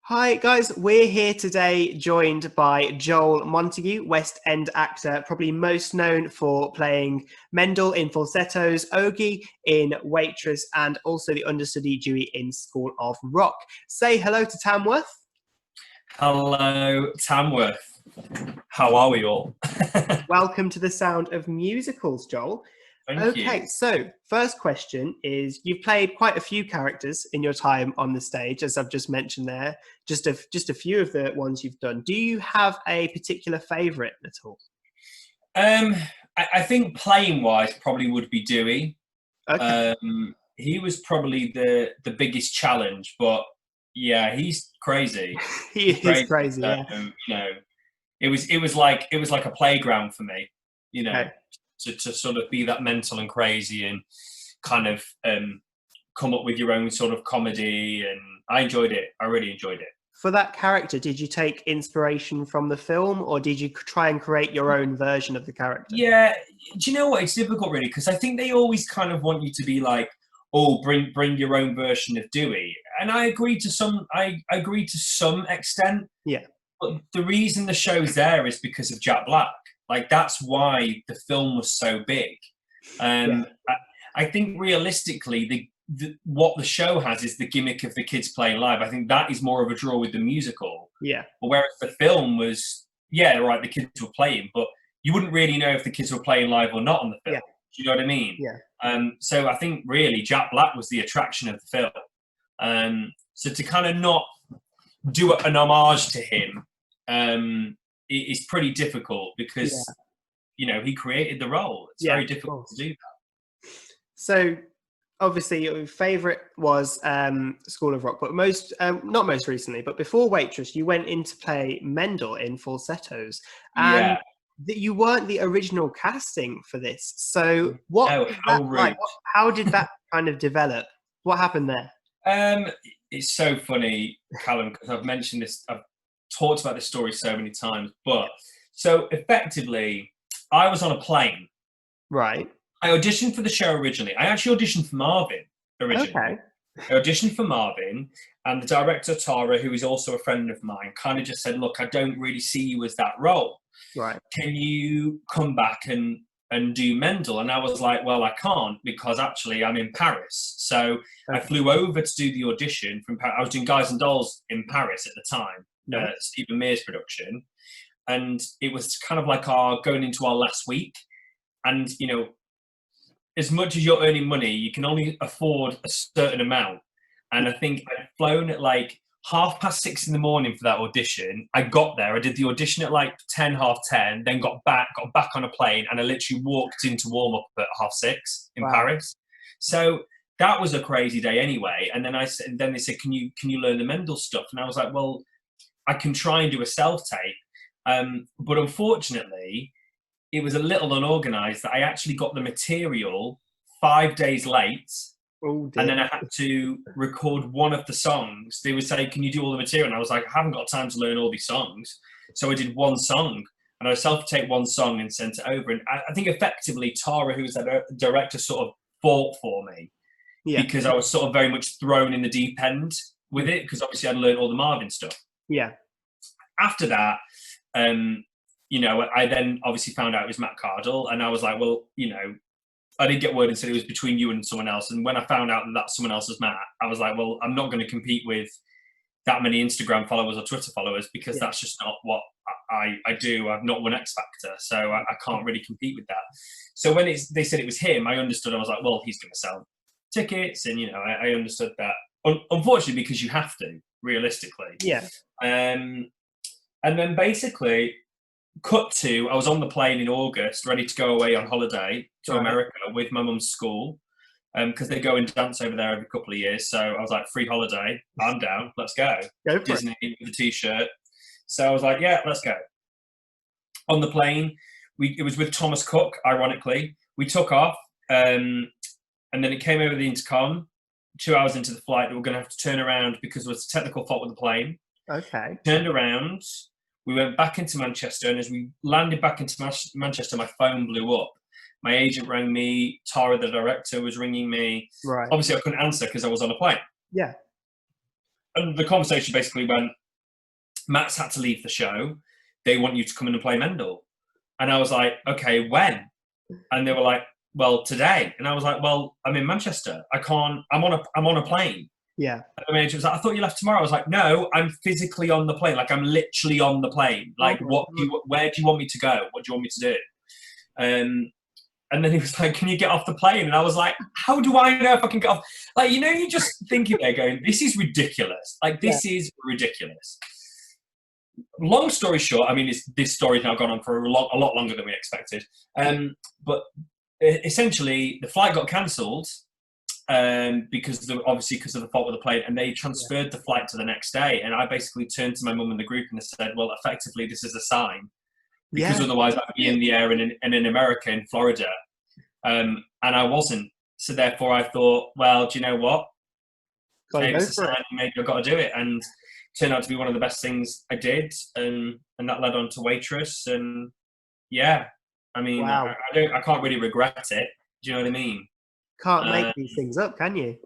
Hi guys, we're here today joined by Joel Montague, West End actor, probably most known for playing Mendel in Falsettos, Ogie in Waitress, and also the understudy Dewey in School of Rock. Say hello to Tamworth. Hello, Tamworth. How are we all? Welcome to the Sound of Musicals, Joel. Thank you. So first question is, you've played quite a few characters in your time on the stage, as I've just mentioned there, just a few of the ones you've done. Do you have a particular favourite at all? I think playing-wise probably would be Dewey. Okay. He was probably the biggest challenge, but yeah, he's crazy. He He's is crazy. crazy, So, yeah. it was like a playground for me, Okay. to sort of be that mental and crazy and kind of come up with your own sort of comedy, and I enjoyed it. I really enjoyed it. For that character, did you take inspiration from the film, or did you try and create your own version of the character? Yeah, do you know what? It's difficult, really, because I think they always kind of want you to be like, "Oh, bring your own version of Dewey," and I agree to some. I agree to some extent. Yeah. But the reason the show's there is because of Jack Black. Like that's why the film was so big. Yeah. I think realistically, what the show has is the gimmick of the kids playing live. I think that is more of a draw with the musical. Yeah. But whereas the film was, yeah, right, the kids were playing, but you wouldn't really know if the kids were playing live or not on the film. Yeah. Do you know what I mean? Yeah. So I think really Jack Black was the attraction of the film. So to kind of not do an homage to him is pretty difficult because he created the role. It's very difficult to do that. So obviously your favorite was School of Rock, but not most recently, but before Waitress, you went in to play Mendel in Falsettos, and Yeah. you weren't the original casting for this. So what Oh, was how that rude. like? How did that kind of develop? What happened there? It's so funny, Callum, because I've mentioned this. I've talked about this story so many times. But so effectively, I was on a plane. Right. I auditioned for the show originally. I actually auditioned for Marvin originally. Okay. I auditioned for Marvin, and the director, Tara, who is also a friend of mine, kind of just said, "Look, I don't really see you as that role. Right. Can you come back and do Mendel?" And I was like, "Well, I can't because actually I'm in Paris." So I flew over to do the audition from Paris. I was doing Guys and Dolls in Paris at the time, No. Stephen Mears production. And it was kind of like going into our last week. And, as much as you're earning money, you can only afford a certain amount. And I think I'd flown at like 6:30 in the morning for that audition. I got there, I did the audition at like 10, 10:30, then got back on a plane, and I literally walked into warm up at 6:30 in Paris. So that was a crazy day anyway. And then they said, can you learn the Mendel stuff? And I was like, well, I can try and do a self-tape. But unfortunately, it was a little unorganized that I actually got the material 5 days late. Oh, dear. And then I had to record one of the songs. They would say, can you do all the material? And I was like, I haven't got time to learn all these songs. So I did one song, and I self-taped one song and sent it over. And I think effectively Tara, who was the director, sort of fought for me because I was sort of very much thrown in the deep end with it, because obviously I'd learned all the Marvin stuff. Yeah. After that, I then obviously found out it was Matt Cardle, and I was like, well, I didn't get word and said it was between you and someone else. And when I found out that someone else was Matt, I was like, well, I'm not going to compete with that many Instagram followers or Twitter followers, because that's just not what I do. I've not won X Factor, so I can't really compete with that. So when they said it was him, I understood. I was like, well, he's going to sell tickets, and I understood that. Unfortunately, because you have to, realistically. Yeah. And then basically, cut to, I was on the plane in August, ready to go away on holiday to America with my mum's school, because they go and dance over there every couple of years. So I was like, free holiday, I'm down, let's go. Disney with a t-shirt. So I was like, yeah, let's go. On the plane, it was with Thomas Cook, ironically. We took off, and then it came over the intercom 2 hours into the flight that we're going to have to turn around because there was a technical fault with the plane. Okay. Turned around. We went back into Manchester, and as we landed back into Manchester, my phone blew up. My agent rang me. Tara, the director, was ringing me. Right. Obviously, I couldn't answer because I was on a plane. Yeah. And the conversation basically went, Matt's had to leave the show. They want you to come in and play Mendel. And I was like, okay, when? And they were like, well, today. And I was like, well, I'm in Manchester. I can't, I'm on a plane. Yeah. And the manager was like, I thought you left tomorrow. I was like, no, I'm physically on the plane. Like, I'm literally on the plane. Like, where do you want me to go? What do you want me to do? And then he was like, can you get off the plane? And I was like, how do I know if I can get off? Like, you know, you just thinking there going, this is ridiculous. Like, this is ridiculous. Long story short, I mean, this story's now gone on for a lot longer than we expected. But essentially, the flight got cancelled because of the fault with the plane, and they transferred the flight to the next day. And I basically turned to my mum in the group and said, well, effectively, this is a sign. Because otherwise I'd be in the air in America, in Florida. And I wasn't. So therefore I thought, well, do you know what? Maybe it's a sign, maybe I've got to do it. And it turned out to be one of the best things I did. And that led on to Waitress. And yeah, I mean, I can't really regret it. Do you know what I mean? Can't make these things up, can you?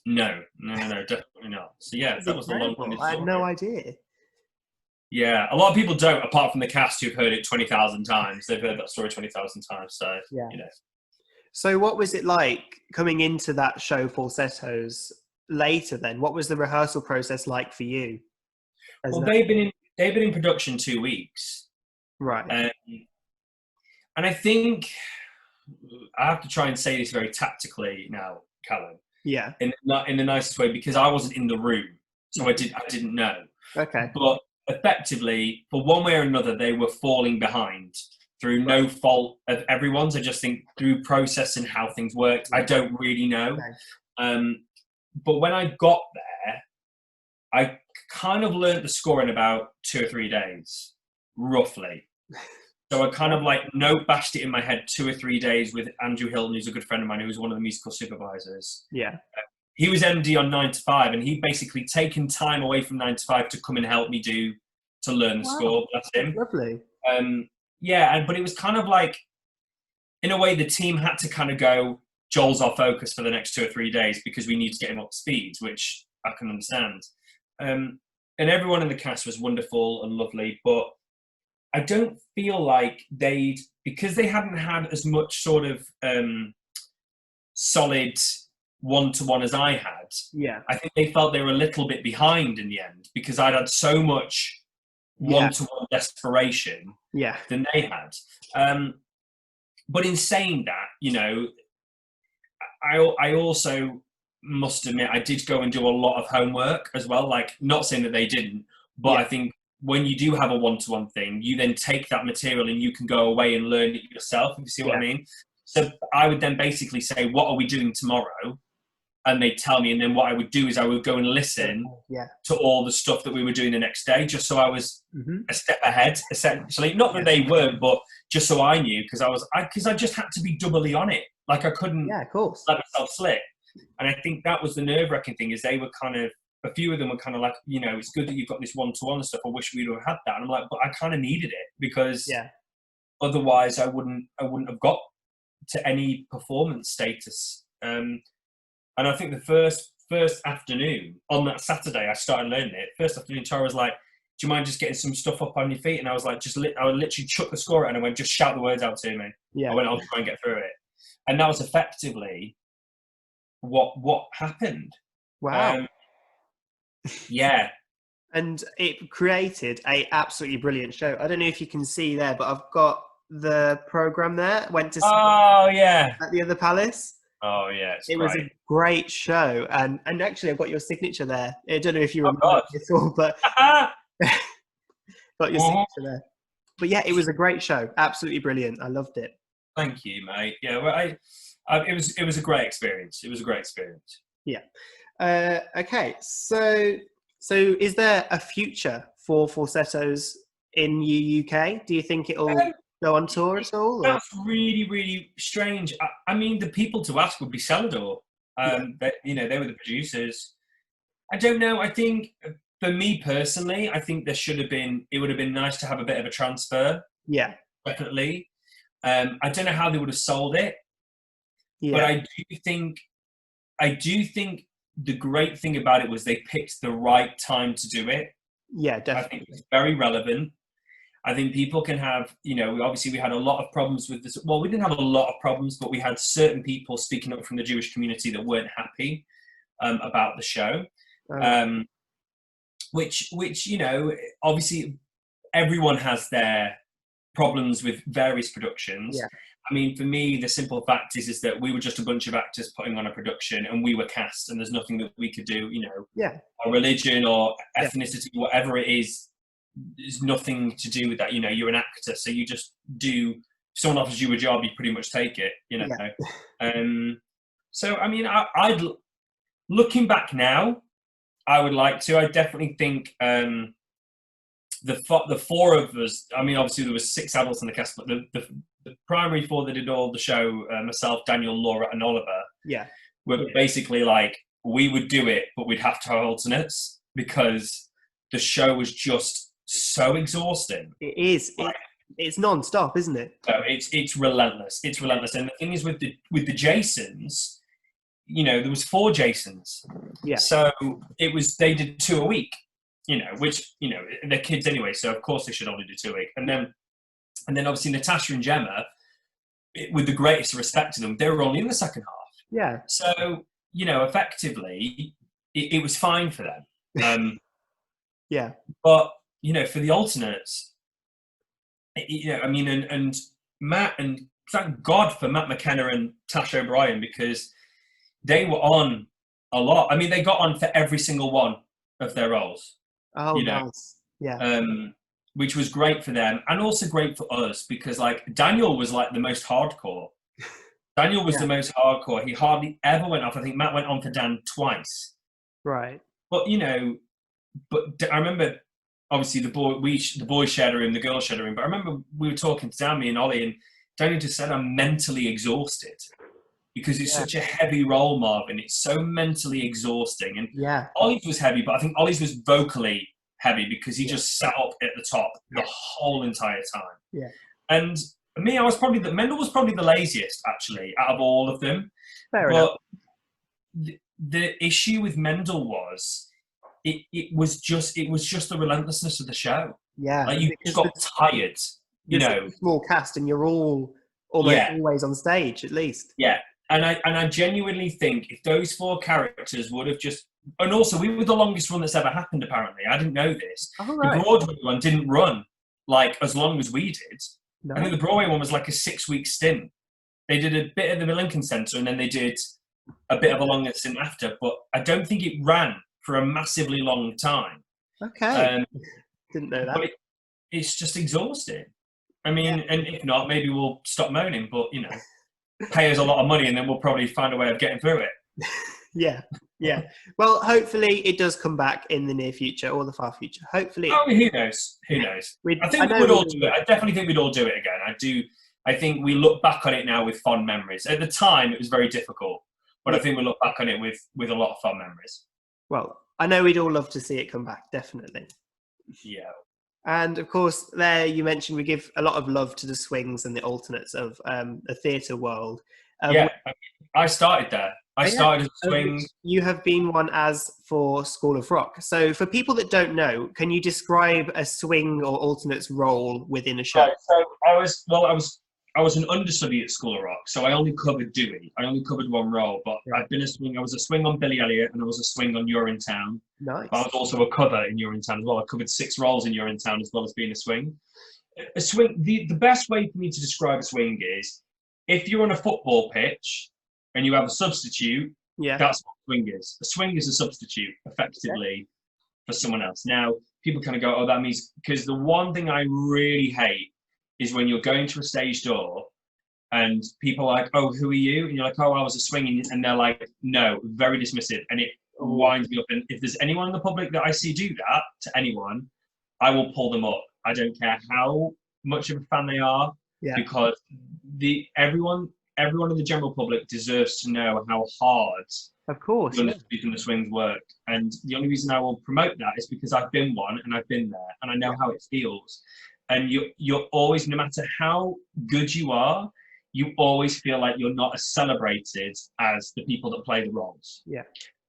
No, definitely not. So yeah, that was the long-winded story. I had no idea. Yeah, a lot of people don't, apart from the cast who've heard it 20,000 times. They've heard that story 20,000 times. So, you know. So what was it like coming into that show, Falsettos, later then? What was the rehearsal process like for you? Well, they've been in production 2 weeks. Right. And I think I have to try and say this very tactically now, Callum. Yeah. In the nicest way, because I wasn't in the room. So I didn't know. Okay. But effectively, for one way or another, they were falling behind through no fault of everyone's. I just think through process and how things worked. I don't really know. Okay. But when I got there, I kind of learned the score in about 2 or 3 days, roughly. So I kind of bashed it in my head 2 or 3 days with Andrew Hilton, who's a good friend of mine, who was one of the musical supervisors. Yeah. He was MD on 9 to 5, and he'd basically taken time away from 9 to 5 to come and help me to learn the score. That's him. Lovely. But it was kind of like, in a way, the team had to kind of go, Joel's our focus for the next 2 or 3 days because we need to get him up to speed, which I can understand. And everyone in the cast was wonderful and lovely, but I don't feel like because they hadn't had as much sort of solid one-to-one as I had. Yeah, I think they felt they were a little bit behind in the end because I'd had so much one-to-one desperation than they had. But in saying that, you know, I also must admit I did go and do a lot of homework as well. Like, not saying that they didn't, but I think when you do have a one-to-one thing, you then take that material and you can go away and learn it yourself, if you see what I mean. So I would then basically say, what are we doing tomorrow? And they'd tell me, and then what I would do is I would go and listen to all the stuff that we were doing the next day, just so I was a step ahead, essentially. Not that they weren't, but just so I knew, because I just had to be doubly on it. Like, I couldn't let myself slip. And I think that was the nerve-wracking thing, is they were kind of, a few of them were kind of like, you know, it's good that you've got this one-to-one and stuff. I wish we'd have had that. And I'm like, but I kind of needed it, because otherwise I wouldn't have got to any performance status. And I think the first afternoon, on that Saturday, I started learning it. First afternoon, Tara was like, do you mind just getting some stuff up on your feet? And I was like, I would literally chuck the score out and I went, just shout the words out to me. Yeah. I went, I'll try and get through it. And that was effectively what happened. Wow. Yeah. And it created a absolutely brilliant show. I don't know if you can see there, but I've got the program there. Went to see at the other Palace. Oh yeah, it was a great show, and actually I've got your signature there. I don't know if you remember it at all, but got your signature there. But yeah, it was a great show, absolutely brilliant. I loved it. Thank you, mate. Yeah, well, it was a great experience. It was a great experience. Yeah. Okay, so is there a future for Falsettos in UK? Do you think it'll go on tour at all? That's really, really strange. I mean, the people to ask would be Celador. You know, they were the producers. I don't know. I think for me personally, I think it would have been nice to have a bit of a transfer. Yeah. Definitely. I don't know how they would have sold it. Yeah. But I do think the great thing about it was they picked the right time to do it. Yeah, I definitely. think it's very relevant. I think people can have, obviously we had a lot of problems with this. Well, we didn't have a lot of problems, but we had certain people speaking up from the Jewish community that weren't happy about the show. Which obviously everyone has their problems with various productions. Yeah. I mean, for me, the simple fact is that we were just a bunch of actors putting on a production, and we were cast, and there's nothing that we could do. Yeah. Our religion or ethnicity, whatever it is, there's nothing to do with that. You're an actor, so you just do. If someone offers you a job, you pretty much take it. So I mean, I'd looking back now, I would like to. I definitely think the four of us. I mean, obviously there was 6 adults in the cast, but the primary 4 that did all the show, myself, Daniel, Laura, and Oliver, were basically like, we would do it, but we'd have to have alternates because the show was just so exhausting. It is. It's non-stop, isn't it? So it's relentless. It's relentless. And the thing is with the Jasons, there was 4 Jasons. Yeah. So they did 2 a week. Which they're kids anyway, so of course they should only do 2 a week. And then obviously Natasha and Gemma, with the greatest respect to them, they were only in the second half. Yeah. So effectively, it was fine for them. Yeah. But for the alternates, I mean, and Matt, and thank God for Matt McKenna and Tash O'Brien, because they were on a lot. I mean, they got on for every single one of their roles. Oh, nice. Yeah. Which was great for them, and also great for us, because like Daniel was like the most hardcore. Daniel was the most hardcore. He hardly ever went off. I think Matt went on for Dan twice. Right. But I remember obviously the boys shared a room, the girls shared a room. But I remember we were talking to Dan, me and Ollie, and Daniel just said, "I'm mentally exhausted." Because it's such a heavy role, Marvin. It's so mentally exhausting. And Ollie's was heavy, but I think Ollie's was vocally heavy because he just sat up at the top the whole entire time. Yeah. And me, Mendel was probably the laziest, actually, out of all of them. Fair enough. The issue with Mendel was it was just the relentlessness of the show. Yeah. Like you just got tired. A small cast, and you're all almost always on stage, at least. Yeah. And I genuinely think if those 4 characters would have just... And also, we were the longest run that's ever happened, apparently. I didn't know this. Oh, right. The Broadway one didn't run, like, as long as we did. No. I think the Broadway one was like a 6-week stint. They did a bit at the Lincoln Center, and then they did a bit of a longer stint after. But I don't think it ran for a massively long time. Okay. Didn't know that. But it's just exhausting. I mean, and if not, maybe we'll stop moaning, but, pay us a lot of money and then we'll probably find a way of getting through it. Yeah. Well, hopefully it does come back in the near future or the far future. Hopefully. Oh, who knows? I think we would all do it. I definitely think we'd all do it again. I think we look back on it now with fond memories. At the time, it was very difficult, but I think we look back on it with a lot of fond memories. Well, I know we'd all love to see it come back, definitely. Yeah. And of course, there you mentioned we give a lot of love to the swings and the alternates of the theatre world. I started there. I started as a swing. You have been one as for School of Rock. So for people that don't know, can you describe a swing or alternates role within a show? Right, so I was an understudy at School of Rock, so I only covered Dewey. I only covered one role, but I've been a swing. I was a swing on Billy Elliot, and I was a swing on Urinetown. Nice. But I was also a cover in Urinetown as well. I covered 6 roles in Urinetown as well as being a swing. A swing. The best way for me to describe a swing is if you're on a football pitch and you have a substitute. Yeah. That's what a swing is. A swing is a substitute, effectively, for someone else. Now, people kind of go, "Oh, that means..." Because the one thing I really hate is when you're going to a stage door and people are like, "Oh, who are you?" And you're like, "Oh, I was a swing." And they're like, "No," very dismissive. And it winds me up. And if there's anyone in the public that I see do that to anyone, I will pull them up. I don't care how much of a fan they are, because everyone in the general public deserves to know how hard the understudies and the swings work. And the only reason I will promote that is because I've been one and I've been there and I know how it feels. And you're always, no matter how good you are, you always feel like you're not as celebrated as the people that play the roles. Yeah.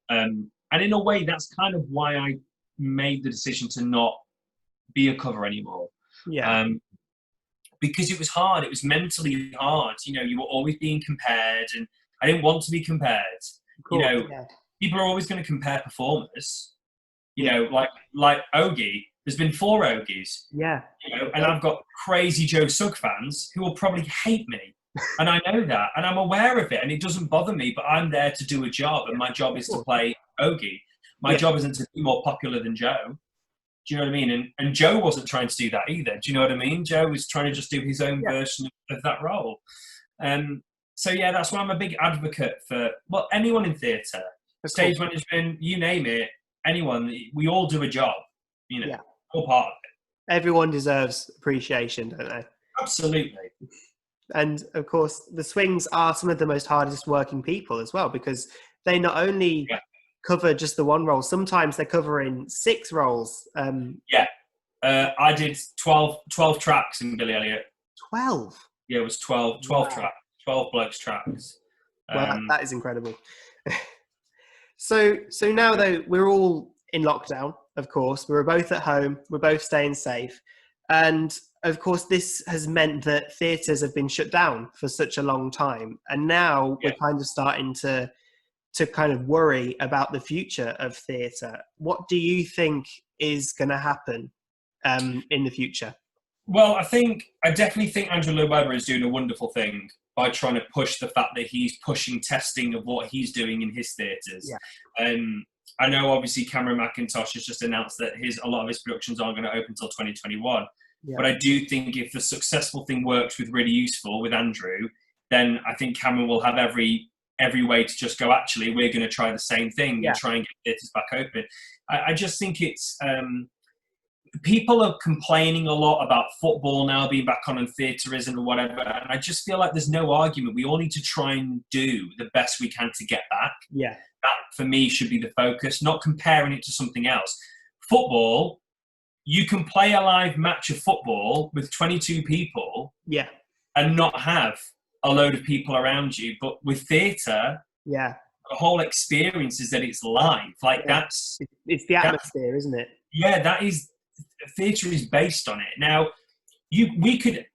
And in a way, that's kind of why I made the decision to not be a cover anymore. Yeah. Because it was hard. It was mentally hard. You know, you were always being compared, and I didn't want to be compared. You Cool. know, Yeah. people are always going to compare performers. You Yeah. know, like Ogie. There's been 4 Ogies. Yeah. You know, and I've got crazy Joe Sugg fans who will probably hate me, and I know that, and I'm aware of it, and it doesn't bother me. But I'm there to do a job, and my job is to play Ogie. My job isn't to be more popular than Joe. Do you know what I mean? And Joe wasn't trying to do that either. Do you know what I mean? Joe was trying to just do his own version of that role. So yeah, that's why I'm a big advocate for, well, anyone in theatre, stage management, you name it, anyone. We all do a job. You know, all part of it. Everyone deserves appreciation, don't they? Absolutely. And of course, the swings are some of the most hardest working people as well, because they not only cover just the one role, sometimes they're covering 6 roles. I did 12 tracks in Billy Elliot. 12? Yeah, it was 12 tracks, 12 blokes tracks. Well, that is incredible. So now, though, we're all in lockdown, of course. We're both at home. We're both staying safe. And, of course, this has meant that theatres have been shut down for such a long time. And now we're kind of starting to kind of worry about the future of theatre. What do you think is going to happen in the future? Well, I definitely think Andrew Lloyd Webber is doing a wonderful thing by trying to push the fact that he's pushing testing of what he's doing in his theatres. I know, obviously, Cameron McIntosh has just announced that a lot of his productions aren't going to open until 2021. But I do think if the successful thing works with Really Useful with Andrew, then I think Cameron will have every way to just go, actually, we're going to try the same thing and try and get theatres back open. I just think it's... people are complaining a lot about football now being back on and theatre isn't or whatever. And I just feel like there's no argument. We all need to try and do the best we can to get back. Yeah. That, for me, should be the focus, not comparing it to something else. Football, you can play a live match of football with 22 people and not have a load of people around you. But with theatre, the whole experience is that it's live. Like it's the atmosphere, isn't it? Yeah, that is... Theatre is based on it. Now, we could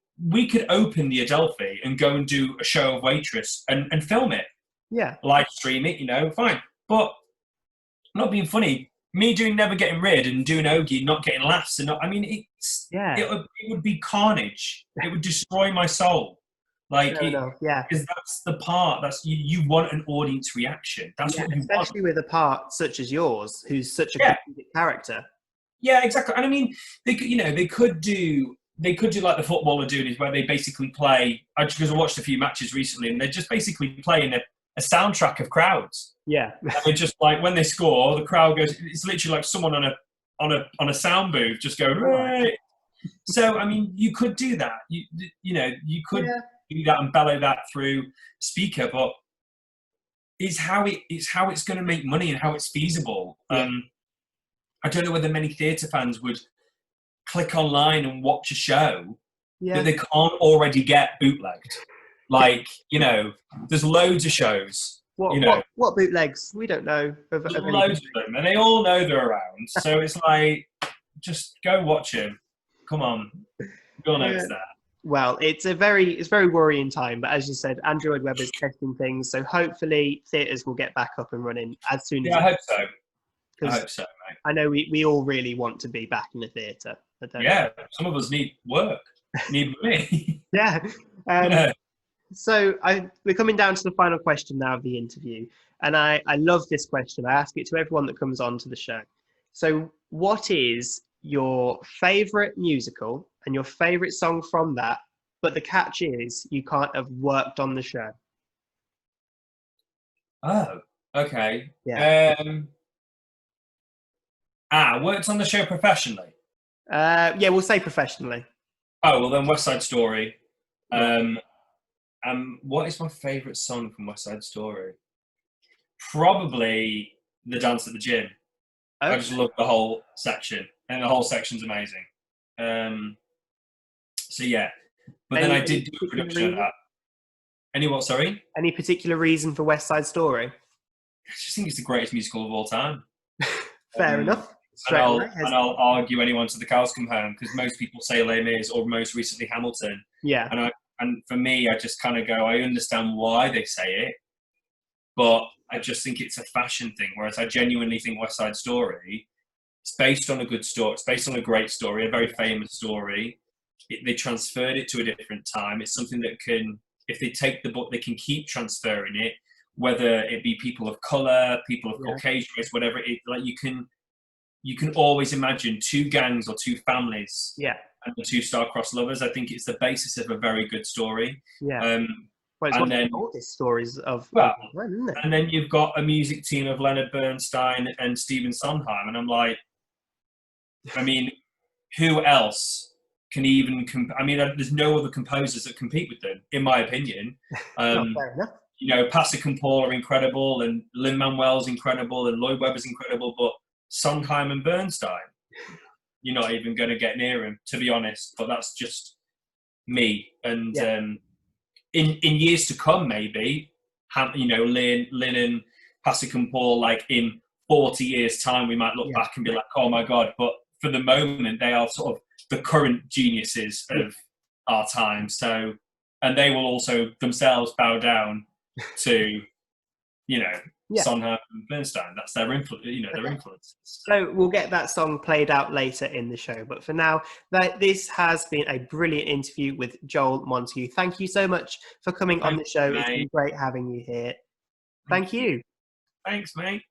open the Adelphi and go and do a show of Waitress and film it. Yeah. Live stream it, fine. But not being funny, me doing Never Getting Rid and doing Ogie, not getting laughs, and it would be carnage. It would destroy my soul. Because that's the part. That's you want an audience reaction. That's what you especially want. with a part such as yours, who's such a comedic character. Yeah, exactly. And they could do like the football are doing, is where they basically play. Because I watched a fefew matches recently, and they're just basically playing a soundtrack of crowds. Yeah, and they're just like, when they score, the crowd goes. It's literally like someone on a sound booth just going. Right. So you could do that. You could do that and bellow that through speaker, but it's how it's going to make money and how it's feasible. Yeah. I don't know whether many theatre fans would click online and watch a show that they can't already get bootlegged. There's loads of shows. What bootlegs? We don't know. Loads of them, and they all know they're around. So it's like, just go watch them. Come on, you'll notice that. Well, it's very worrying time. But as you said, Andrew Lloyd Webber is testing things, so hopefully theatres will get back up and running as soon as. Yeah, I hope so. I hope so, mate. I know we all really want to be back in the theatre. Yeah, some of us need work, need money. So we're coming down to the final question now of the interview. And I love this question. I ask it to everyone that comes on to the show. So what is your favourite musical and your favourite song from that? But the catch is you can't have worked on the show. Oh, okay. Yeah. Worked on the show professionally? We'll say professionally. Oh, well then West Side Story. What is my favourite song from West Side Story? Probably The Dance at the Gym. Okay. I just love the whole section. And the whole section's amazing. So yeah. But then I did do a production of that. Any what, sorry? Any particular reason for West Side Story? I just think it's the greatest musical of all time. Fair enough. And Straight away. I'll argue anyone to the cows come home, because most people say Les Mis or most recently Hamilton. Yeah. And for me, I just kind of go, I understand why they say it, but I just think it's a fashion thing. Whereas I genuinely think West Side Story, it's based on a good story. It's based on a great story, a very famous story. They transferred it to a different time. It's something that can, if they take the book, they can keep transferring it, whether it be people of color, people of Caucasian race, whatever it, like you can always imagine two gangs or two families, and the two star-crossed lovers. I think it's the basis of a very good story. Yeah. Well, it's one of the oldest stories of isn't it? And then you've got a music team of Leonard Bernstein and Stephen Sondheim, and I'm like, I mean, who else can even? I mean, there's no other composers that compete with them, in my opinion. Fair enough. You know, Pasek and Paul are incredible, and Lin-Manuel's incredible, and Lloyd Webber's incredible, but Sondheim and Bernstein, you're not even going to get near him, to be honest. But that's just me. And in years to come, maybe, you know, Lin and Pasek and Paul, like in 40 years' time, we might look back and be like, oh my God. But for the moment, they are sort of the current geniuses of our time. So, and they will also themselves bow down to, you know, Sondheim and Bernstein. That's their influence, you know, their influences. So we'll get that song played out later in the show. But for now, this has been a brilliant interview with Joel Montague. Thank you so much for coming on the show. It's been great having you here. Thank you. Thanks, mate.